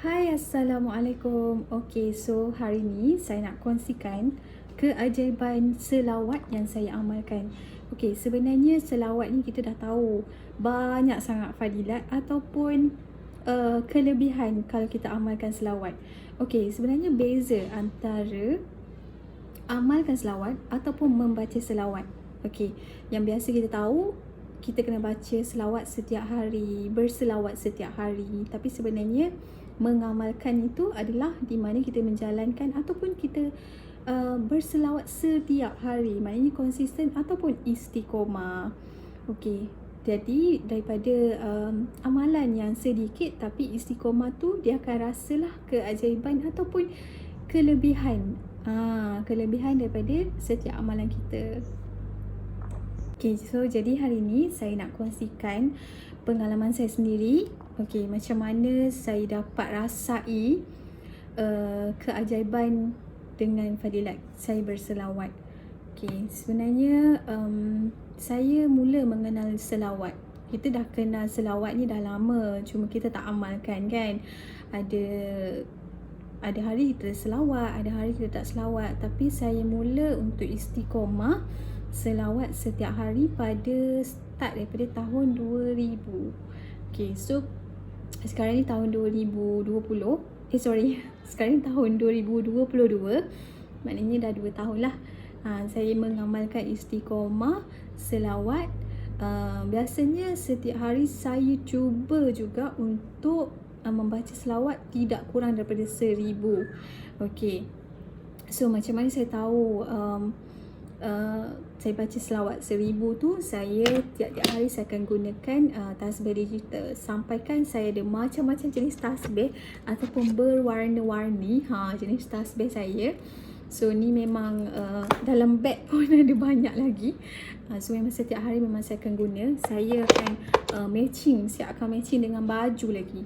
Hai, Assalamualaikum. Okay, so hari ni saya nak kongsikan keajaiban selawat yang saya amalkan. Okay, sebenarnya selawat ni kita dah tahu banyak sangat fadilat ataupun kelebihan kalau kita amalkan selawat. Okay, sebenarnya beza antara amalkan selawat ataupun membaca selawat. Okay, yang biasa kita tahu kita kena baca selawat setiap hari, berselawat setiap hari. Tapi sebenarnya mengamalkan itu adalah di mana kita menjalankan ataupun kita berselawat setiap hari. Maknanya konsisten ataupun istiqomah. Okey. Jadi daripada amalan yang sedikit tapi istiqomah tu dia akan rasalah keajaiban ataupun kelebihan. Kelebihan daripada setiap amalan kita. Okay, so jadi hari ni saya nak kongsikan pengalaman saya sendiri. Okay, macam mana saya dapat rasai keajaiban dengan fadilat saya berselawat. Okay, sebenarnya saya mula mengenal selawat. Kita dah kenal selawat ni dah lama, cuma kita tak amalkan kan. Ada hari kita selawat, ada hari kita tak selawat. Tapi saya mula untuk istiqomah selawat setiap hari pada start daripada tahun 2000. Okay, so sekarang ni tahun 2020. Sekarang ni tahun 2022. Maknanya dah 2 tahun lah saya mengamalkan istiqomah selawat. Biasanya setiap hari saya cuba juga untuk membaca selawat tidak kurang daripada 1000. Okay, so macam mana saya tahu saya baca selawat 1000 tu, saya tiap-tiap hari saya akan gunakan tasbih digital. Sampaikan saya ada macam-macam jenis tasbih ataupun berwarna-warni jenis tasbih saya. So ni memang dalam beg pun ada banyak lagi. So memang setiap hari memang saya akan guna. Saya akan siap akan matching dengan baju lagi.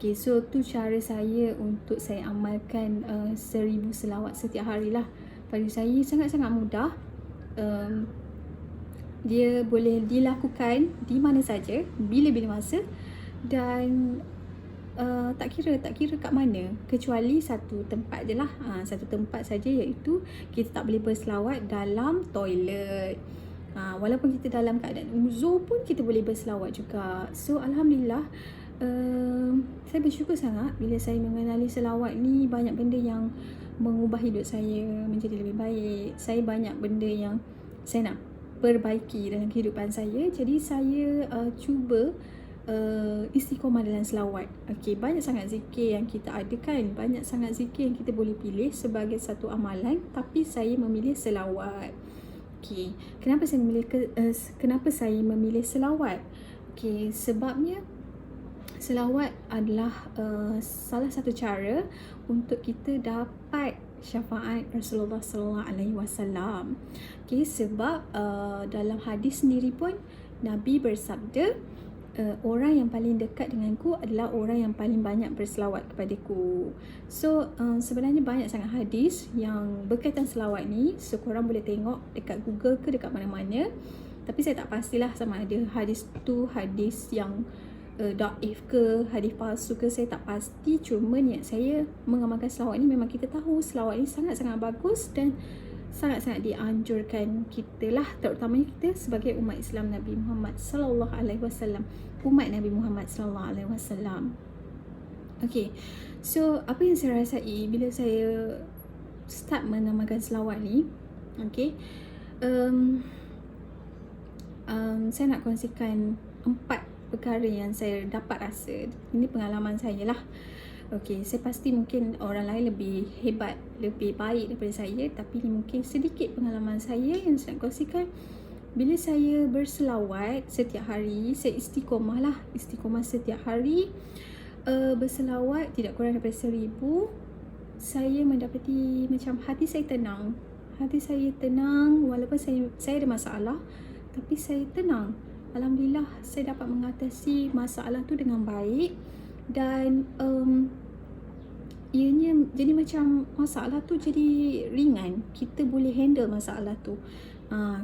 Okay, so tu cara saya untuk saya amalkan 1000 selawat setiap hari lah. Pada saya sangat-sangat mudah. Dia boleh dilakukan di mana saja, bila-bila masa, dan tak kira kat mana, kecuali satu tempat je lah. Satu tempat saja, iaitu kita tak boleh berselawat dalam toilet. Walaupun kita dalam keadaan uzur pun kita boleh berselawat juga. So Alhamdulillah, saya bersyukur sangat bila saya mengenali selawat ni. Banyak benda yang mengubah hidup saya menjadi lebih baik. Saya banyak benda yang saya nak perbaiki dalam kehidupan saya. Jadi saya cuba istiqomah dalam selawat. Okay, banyak sangat zikir yang kita ada kan. Banyak sangat zikir yang kita boleh pilih sebagai satu amalan. Tapi saya memilih selawat. Okay, kenapa saya memilih selawat? Okay, sebabnya selawat adalah salah satu cara untuk kita dapat syafaat Rasulullah sallallahu alaihi wasallam. Okay, sebab dalam hadis sendiri pun Nabi bersabda, orang yang paling dekat denganku adalah orang yang paling banyak berselawat kepadaku. So sebenarnya banyak sangat hadis yang berkaitan selawat ni. So korang boleh tengok dekat Google ke dekat mana-mana. Tapi saya tak pastilah sama ada hadis tu hadis yang daif ke, hadis palsu ke, saya tak pasti. Cuma niat saya mengamalkan selawat ni, memang kita tahu selawat ni sangat-sangat bagus dan sangat-sangat dianjurkan kita lah, terutamanya kita sebagai umat Islam Nabi Muhammad sallallahu alaihi wasallam, umat Nabi Muhammad sallallahu alaihi wasallam. Okay, so apa yang saya rasai bila saya start mengamalkan selawat ni? Okay, saya nak kongsikan 4 perkara yang saya dapat rasa. Ini pengalaman saya lah. Okay, saya pasti mungkin orang lain lebih hebat, lebih baik daripada saya. Tapi ini mungkin sedikit pengalaman saya yang saya nak kongsikan. Bila saya berselawat setiap hari, saya istiqomah lah. Istiqomah setiap hari, berselawat tidak kurang daripada 1000. Saya mendapati macam hati saya tenang. Hati saya tenang walaupun saya ada masalah. Tapi saya tenang. Alhamdulillah, saya dapat mengatasi masalah tu dengan baik. Dan ianya jadi macam masalah tu jadi ringan. Kita boleh handle masalah tu. 'tu.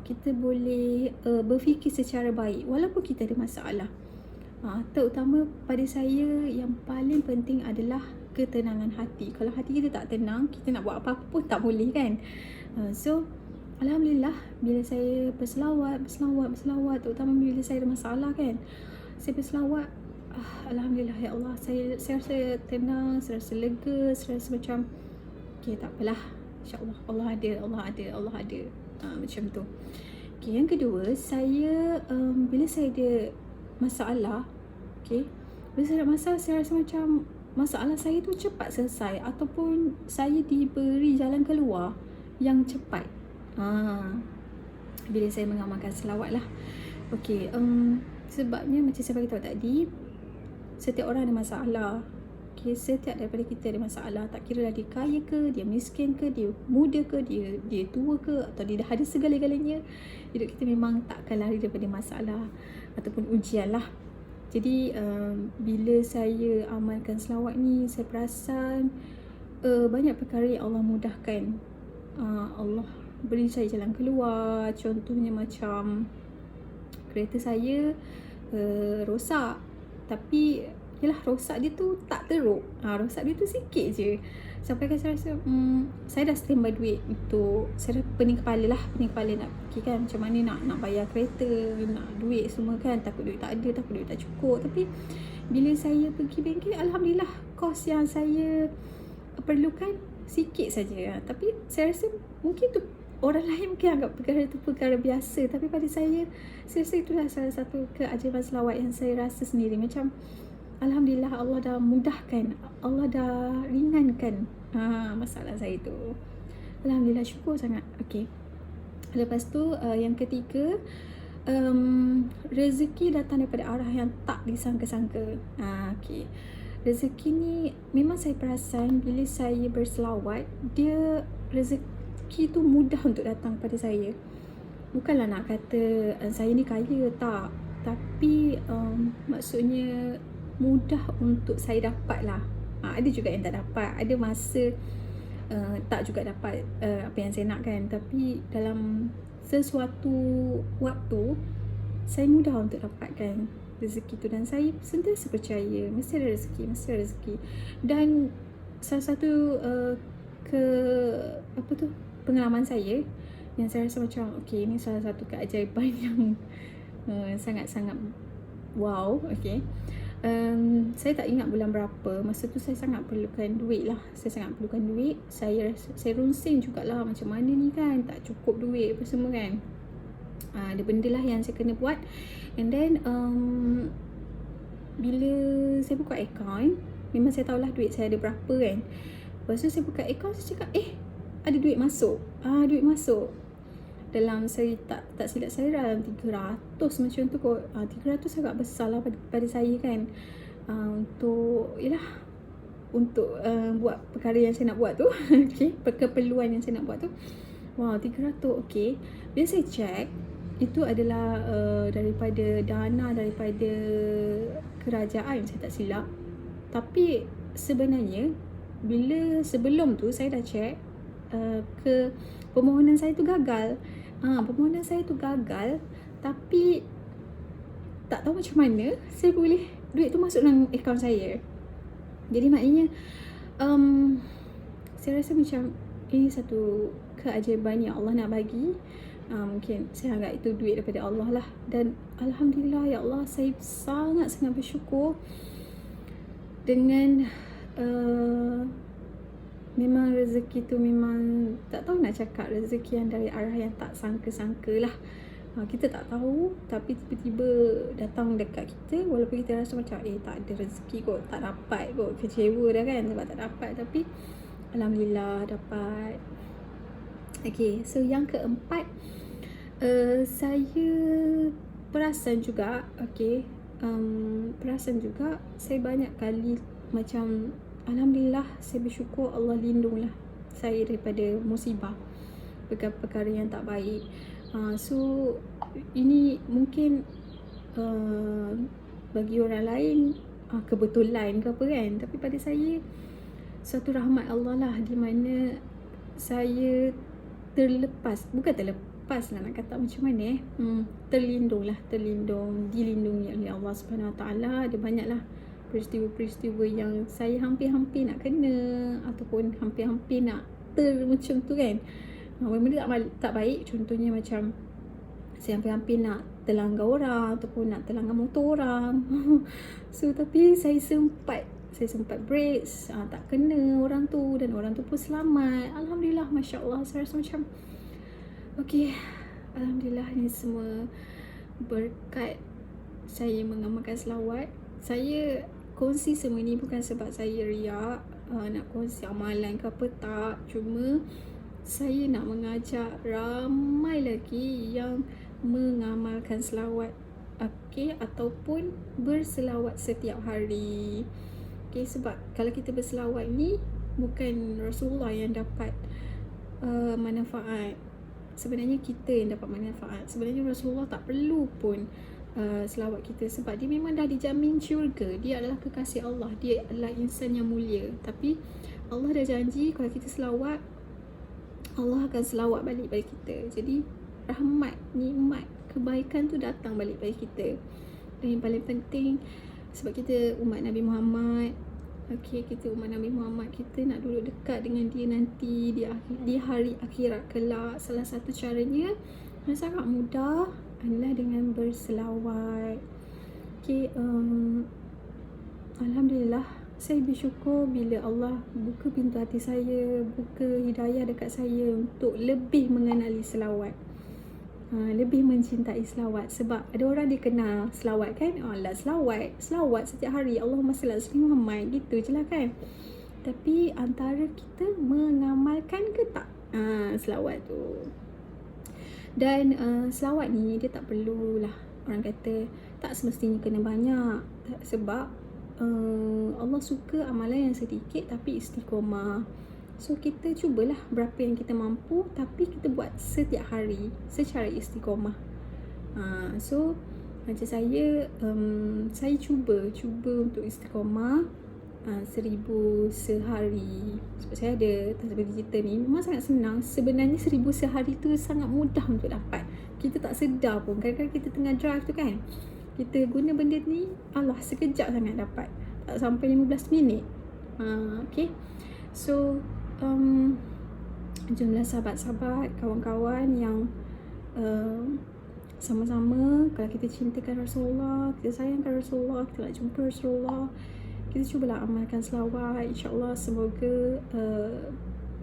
Kita boleh berfikir secara baik walaupun kita ada masalah. Terutama pada saya yang paling penting adalah ketenangan hati. Kalau hati kita tak tenang, kita nak buat apa-apa pun tak boleh kan. So alhamdulillah bila saya berselawat, terutama bila saya ada masalah kan, saya berselawat, alhamdulillah ya Allah, saya rasa tenang, saya rasa lega, saya rasa macam okay, tak apalah, insya-Allah Allah ada. Macam tu. Okay, yang kedua, saya bila saya ada masalah, okay, bila saya ada masalah, saya rasa macam masalah saya tu cepat selesai ataupun saya diberi jalan keluar yang cepat. Bila saya mengamalkan selawat lah. Okay, sebabnya macam saya beritahu tadi, setiap orang ada masalah. Okay, setiap daripada kita ada masalah. Tak kira lah dia kaya ke, dia miskin ke, dia muda ke, dia tua ke, atau dia dah ada segala-galanya, hidup kita memang takkan lari daripada masalah ataupun ujian lah. Jadi bila saya amalkan selawat ni, saya perasan banyak perkara yang Allah mudahkan. Allah beri saya jalan keluar. Contohnya macam kereta saya rosak, tapi yalah, rosak dia tu tak teruk, rosak dia tu sikit je. Sampai kan saya rasa saya dah standby duit untuk, saya dah pening kepala nak fikirkan macam mana nak bayar kereta, nak duit semua kan, takut duit tak ada, takut duit tak cukup. Tapi bila saya pergi bengkel, alhamdulillah kos yang saya perlukan sikit saja. Tapi saya rasa mungkin tu orang lain mungkin anggap perkara tu perkara biasa, tapi pada saya rasa itulah salah satu keajaiban selawat yang saya rasa sendiri. Macam alhamdulillah Allah dah mudahkan, Allah dah ringankan masalah saya tu. Alhamdulillah, syukur sangat. Okay, lepas tu yang ketiga, rezeki datang daripada arah yang tak disangka-sangka. Okay, rezeki ni memang saya perasan bila saya berselawat, dia rezeki tu mudah untuk datang pada saya. Bukanlah nak kata saya ni kaya, tak, tapi maksudnya mudah untuk saya dapat lah. Ada juga yang tak dapat, ada masa tak juga dapat apa yang saya nak kan. Tapi dalam sesuatu waktu, saya mudah untuk dapatkan rezeki tu. Dan saya sentiasa percaya mesti ada rezeki. Dan salah satu pengalaman saya yang saya rasa macam okay, ini salah satu keajaiban yang sangat-sangat wow. Okay, saya tak ingat bulan berapa, masa tu saya sangat perlukan duit lah. Saya runsing jugalah macam mana ni kan, tak cukup duit apa semua kan. Ada benda lah yang saya kena buat. And then bila saya buka akaun, memang saya tahulah duit saya ada berapa kan. Lepas tu saya buka akaun, saya cakap ada duit masuk. Duit masuk dalam, saya tak silap saya dalam 300 macam tu kot. 300 agak besar lah pada saya kan, untuk buat perkara yang saya nak buat tu. Okay, keperluan yang saya nak buat tu. Wow, 300. Okay, bila saya check, itu adalah daripada dana daripada kerajaan, saya tak silap. Tapi sebenarnya sebelum tu saya dah check, permohonan saya tu gagal. Permohonan saya tu gagal, tapi tak tahu macam mana saya boleh duit tu masuk dalam akaun saya. Jadi maknanya saya rasa macam ini satu keajaiban yang Allah nak bagi. Mungkin saya anggap itu duit daripada Allah lah. Dan alhamdulillah ya Allah, saya sangat-sangat bersyukur dengan memang rezeki tu memang tak tahu nak cakap, rezeki yang dari arah yang tak sangka-sangka lah. Kita tak tahu, tapi tiba-tiba datang dekat kita. Walaupun kita rasa macam tak ada rezeki kot, tak dapat kot, kecewa dah kan sebab tak dapat. Tapi alhamdulillah dapat. Okay, so yang keempat, saya perasan juga, saya banyak kali macam alhamdulillah, saya bersyukur Allah lindunglah saya daripada musibah, perkara-perkara yang tak baik. So ini mungkin bagi orang lain kebetulan ke apa kan, tapi pada saya satu rahmat Allah lah, di mana saya pas lah nak kata macam mana terlindung, dilindungi oleh Allah Subhanahu Wa Taala. Ada banyaklah peristiwa-peristiwa yang saya hampir-hampir nak kena ataupun hampir-hampir nak macam tu kan. Benda tak baik, contohnya macam saya hampir-hampir nak terlanggar orang ataupun nak terlanggar motor orang. So tapi saya sempat brakes, tak kena orang tu dan orang tu pun selamat. Alhamdulillah, Masya Allah. Saya rasa macam okey, Alhamdulillah, ni semua berkat saya mengamalkan selawat. Saya kongsi semua ni bukan sebab saya riak, nak kongsi amalan ke apa, tak. Cuma saya nak mengajak ramai lagi yang mengamalkan selawat, okey, ataupun berselawat setiap hari. Okey, sebab kalau kita berselawat ni bukan Rasulullah yang dapat manfaat. Sebenarnya kita yang dapat manfaat. Sebenarnya Rasulullah tak perlu pun selawat kita, sebab dia memang dah dijamin syurga. Dia adalah kekasih Allah, dia adalah insan yang mulia. Tapi Allah dah janji kalau kita selawat, Allah akan selawat balik pada kita. Jadi rahmat, nikmat, kebaikan tu datang balik pada kita. Dan yang paling penting, sebab kita umat Nabi Muhammad, okey, kita umat Nabi Muhammad, kita nak duduk dekat dengan dia nanti di hari akhirat kelak. Salah satu caranya yang sangat mudah adalah dengan berselawat. Okey, Alhamdulillah, saya bersyukur bila Allah buka pintu hati saya, buka hidayah dekat saya untuk lebih mengenali selawat, lebih mencintai selawat. Sebab ada orang dia kenal selawat kan, Allah selawat setiap hari, Allahumma salli ala sayyidina Muhammad, gitu je lah kan. Tapi antara kita mengamalkan ke tak selawat tu. Dan selawat ni dia tak perlulah, orang kata tak semestinya kena banyak. Sebab Allah suka amalan yang sedikit tapi istiqomah. So kita cubalah berapa yang kita mampu, tapi kita buat setiap hari secara istiqomah. So macam saya cuba untuk istiqomah 1000 sehari. Sebab saya ada tasbih digital ni, memang sangat senang. Sebenarnya 1000 sehari tu sangat mudah untuk dapat. Kita tak sedar pun, kadang-kadang kita tengah drive tu kan, kita guna benda ni, Allah sekejap sangat dapat, tak sampai 15 minit. Okay, so jumlah sahabat-sahabat, kawan-kawan yang sama-sama, kalau kita cintakan Rasulullah, kita sayangkan Rasulullah, kita nak jumpa Rasulullah, kita cubalah amalkan selawat. InsyaAllah semoga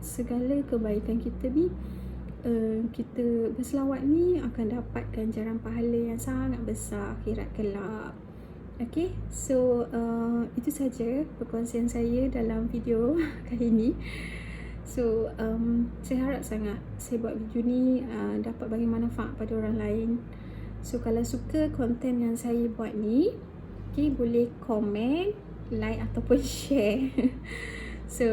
segala kebaikan kita ni, kita berselawat ni akan dapat ganjaran pahala yang sangat besar akhirat kelak. Okay, so itu saja perkongsian saya dalam video kali ini. So saya harap sangat saya buat video ni dapat bagi manfaat pada orang lain. So kalau suka konten yang saya buat ni, okay, boleh komen, like ataupun share. So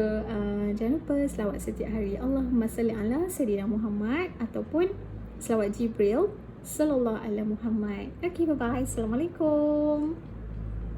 jangan lupa selawat setiap hari, Allahumma salli ala sayyidina Muhammad, ataupun selawat Jibril sallallahu alaihi Muhammad. Okay, bye bye. Assalamualaikum.